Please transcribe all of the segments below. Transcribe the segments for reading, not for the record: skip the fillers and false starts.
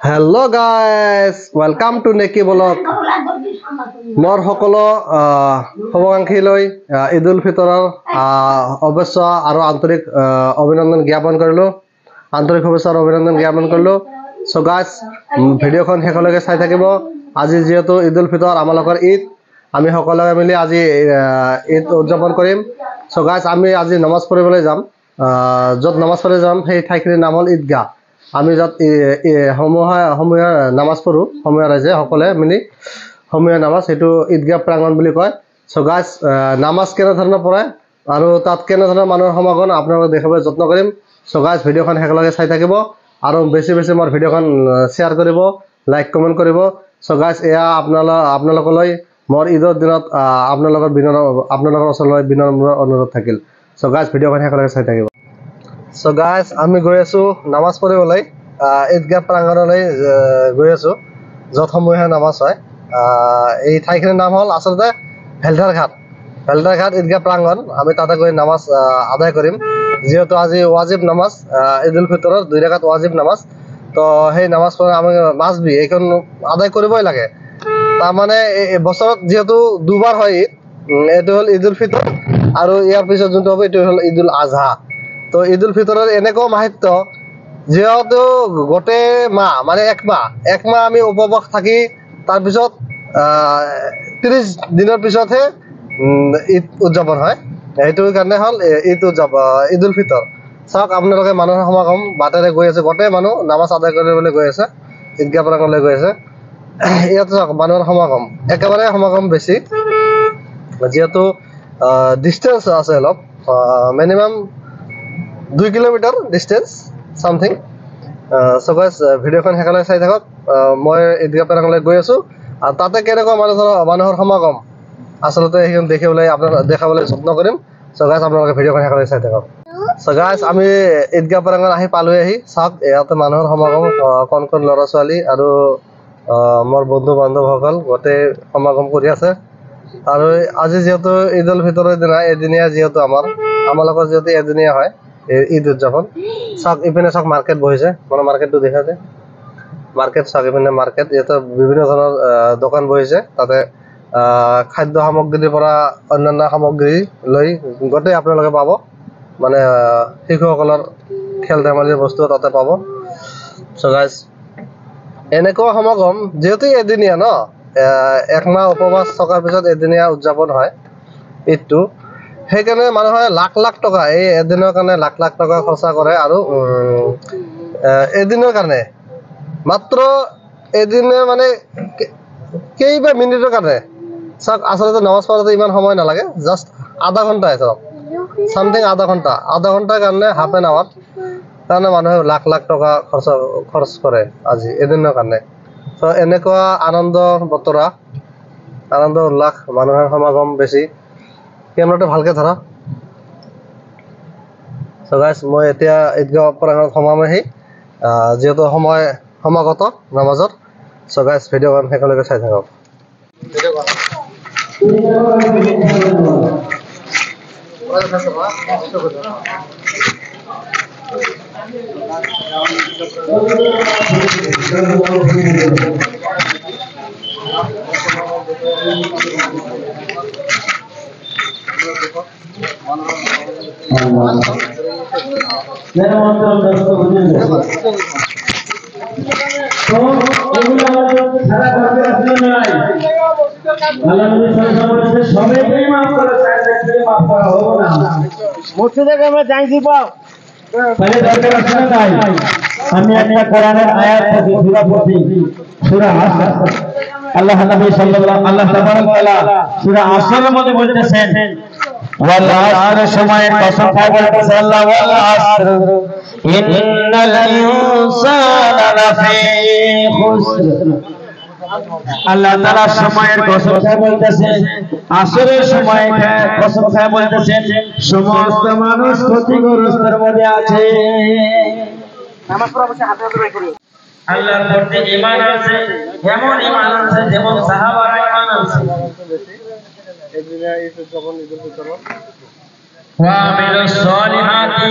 Hello guys, welcome to Neki Blog. Mor সকলো শুভাকাংক্ষীলৈ ঈদুল ফিতৰৰ অৱশ্যে আৰু আন্তৰিক অভিনন্দন জ্ঞাপন কৰিলো আন্তৰিক শুভেচ্ছা আৰু অভিনন্দন জ্ঞাপন কৰিলো সো গাইস ভিডিওখন শেষলৈকে চাই থাকিব আজি যেহেতু ঈদুল ফিতৰ আমালোকৰ ঈদ আমি সকলোৱে মিলি আজি ঈদ উদযাপন কৰিম সো গাইস আমি আজি নামাজ পঢ়িবলৈ যাম যত নামাজ পঢ়িবলৈ যাম সেই ঠাইখিনিৰ নাম হ'ল ঈদগাহ আমি যত সমূহ নামাজ পঢ়ো সমূহ ৰাইজে সকলে মিলি সমূহ নামাজ এটো ঈদগাহ প্ৰাংগণ বুলি কয় সো গাইস নামাজ কেনে ধৰণৰ পঢ়ে আৰু তাত কেনে ধৰণৰ মানুহৰ সমাগম আপোনালোকে দেখাবলৈ যত্ন কৰিম সো গাইস ভিডিওখন শেষলৈকে চাই থাকিব আৰু বেছি বেছি মোৰ ভিডিওখন শেয়াৰ কৰিব লাইক কমেন্ট কৰিব সো গাইস এয়া আপোনালোকলৈ মোৰ ঈদৰ দিনত আপোনালোকৰ ওচৰলৈ বিনম্ৰ অনুৰোধ থাকিল সো গাইস ভিডিওখন শেষলৈকে চাই থাকিব সো গাইস আমি গৈ আছো নামাজ পঢ়িবলৈ ঈদগাহ প্ৰাংগণলৈ গৈ আছো যত সমূহ নামাজ হয় এই ঠাইখিনিৰ নাম হ'ল আসলতে ভেলধাৰঘাট ঈদগাহ প্ৰাংগণ আমি তাতে গৈ নামাজ আদায় কৰিম যেহেতু আজি ওয়াজিব নামাজ ঈদুল ফিতৰৰ 2 রাকাত ওয়াজিব নামাজ তো সেই নামাজ পঢ়া আমি মাসবি এখন আদায় কৰিবই লাগে তাৰ মানে বছৰত যেহেতু দুবাৰ হয় এটো হ'ল ঈদুল ফিতৰ আৰু ইয়াৰ পিছত যোনটো হ'ব এটো হ'ল ঈদুল আজহা তো ঈদুল ফিতৰৰ এনেকৈ মাহাত্ম্য যেহেতু গোটে মাহ মানে এক মাহ আমি উপবাস থাকি তাৰ পিছত 30 দিনৰ পিছতহে ঈদ উদযাপন হয় এইটো কাৰণে হ'ল ঈদুল ফিতৰ চাওক আপোনালোকে মানুহৰ সমাগম বাটেৰে গৈ আছে গোটে মানুহ নামাজ আদায় কৰিবলৈ গৈ আছে ঈদগাহ প্ৰাংগণলৈ গৈ আছে ইয়াত চাওক মানুহৰ সমাগম একেবাৰে সমাগম বেছি যেহেতু ডিসটেন্স আছে অলপ minimum 2 kilometre distance something so guys ভিডিওখন হেকালৈ চাই থাকক মই ঈদগাহ প্ৰাংগণলৈ গৈ আছো আৰু তাতে কেনেকুৱা মানুহৰ সমাগম আসলতে এইখন দেখাবলৈ যত্ন কৰিম সো গাইস আপোনালোকে ভিডিওখন হেকালৈ চাই থাকক সো গাইস আমি ঈদগাহ প্ৰাংগণ আহি পালোহি চাওক ইয়াতে মানুহৰ সমাগম কোন ল'ৰা ছোৱালী আৰু মোৰ বন্ধু বান্ধৱসকল গোটে সমাগম কৰি আছে আৰু আজি যেহেতু ঈদুল ফিতৰৰ দিনা এদিনীয়া যেহেতু আমালোকৰ যেহেতু এদিনীয়া হয় ঈদ উদযাপন চাওক ইপিনে চাওক মার্কেট বহিছে মানে মার্কেটটো দেখাতে মার্কেট চাওক ইপিনে মার্কেট ইয়াতে বিভিন্ন ধৰণৰ দোকান বহিছে তাতে খাদ্য সামগ্ৰীৰ পৰা অন্যান্য সামগ্ৰী লৈ গোটে আপোনালোকে পাব মানে শিশুসকলৰ খেল ধেমালিৰ বস্তু তাতে পাব সো গাইস এনেকুৱা সমাগম যেহেতু এদিনীয়া ন এক মাহ উপবাস থকাৰ পিছত এদিনীয়া উদযাপন হয় ঈদটো সেইকাৰণে মানুহে লাখ টকা এই এদিনৰ কাৰণে লাখ টকা খৰচা কৰে আৰু এদিনৰ কাৰণে মাত্ৰ এদিনে মানে কেইবা মিনিটৰ কাৰণে চাওক আসলতে নামাজ পঢ়াতে ইমান সময় নালাগে জাস্ট আধা ঘণ্টাই চাওক সামথিং আধা ঘণ্টাৰ কাৰণে হাফ এন আৱাৰ কাৰণে মানুহে লাখ টকা খৰচ কৰে আজি এদিনৰ কাৰণে তো এনেকুৱা আনন্দ বতৰা আনন্দ উল্লাস মানুহৰ সমাগম বেছি কেমেৰাটো ভালকে ধৰা সো গাইস মই এতিয়া ঈদগাহ প্ৰাংগণত সোমামহি যেহেতু সময় সমাগত নামাজৰ সো গাইস ভিডিওখন শেষলৈকে চাই থাকক আমি একটা কোরআনের আয়াত পড়ি সূরা আসর আল্লাহ নবী সাল্লাল্লাহু আল্লাহ তাবারাক ওয়া তাআলা সূরা আসরের মধ্যে বলতেছেন ওয়াল আসর সময় কসম খায় বলতেছে আল্লাহ ওয়াল আসর ইন্নাল ইনসানা লাফি খুসর আল্লাহ তাআলা সময়ের কসম খায় বলতেছেন আসরের সময় কসম খায় বলতেছেন সমস্ত মানুষ ক্ষতিগ্রস্তের মধ্যে আছে নামাজ পড়া বসে হাতে হাতে করি আল্লাহর প্রতি ঈমান আছে এমন ঈমান আছে যেমন সাহাবারা ঈমান আছে এদিনে ঈদ উদযাপন ঈদুল ফিতর ওয়া আমিলুস সালিহাতি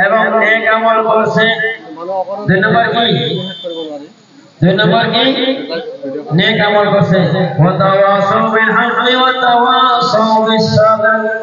এবং নেক আমল করছে দুই নম্বর কি নেক আমল করছে ওয়া তাওয়াসাউ বিল হাক্কি ওয়া তাওয়াসাউ বিস সাবর